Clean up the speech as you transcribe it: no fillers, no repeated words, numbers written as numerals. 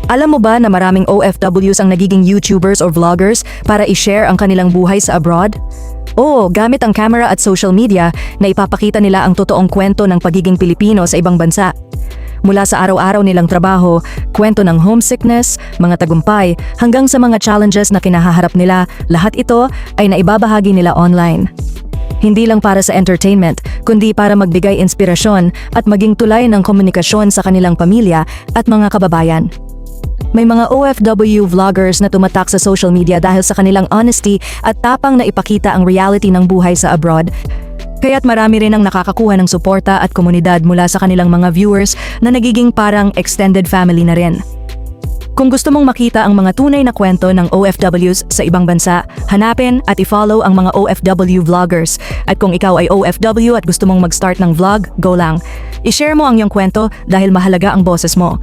Alam mo ba na maraming OFWs ang nagiging YouTubers or vloggers para i-share ang kanilang buhay sa abroad? Oo, gamit ang camera at social media na ipapakita nila ang totoong kwento ng pagiging Pilipino sa ibang bansa. Mula sa araw-araw nilang trabaho, kwento ng homesickness, mga tagumpay, hanggang sa mga challenges na kinahaharap nila, lahat ito ay naibabahagi nila online. Hindi lang para sa entertainment, kundi para magbigay inspirasyon at maging tulay ng komunikasyon sa kanilang pamilya at mga kababayan. May mga OFW vloggers na tumatak sa social media dahil sa kanilang honesty at tapang na ipakita ang reality ng buhay sa abroad. Kaya't marami rin ang nakakakuha ng suporta at komunidad mula sa kanilang mga viewers na nagiging parang extended family na rin. Kung gusto mong makita ang mga tunay na kwento ng OFWs sa ibang bansa, hanapin at i-follow ang mga OFW vloggers. At kung ikaw ay OFW at gusto mong mag-start ng vlog, go lang. I-share mo ang iyong kwento dahil mahalaga ang boses mo.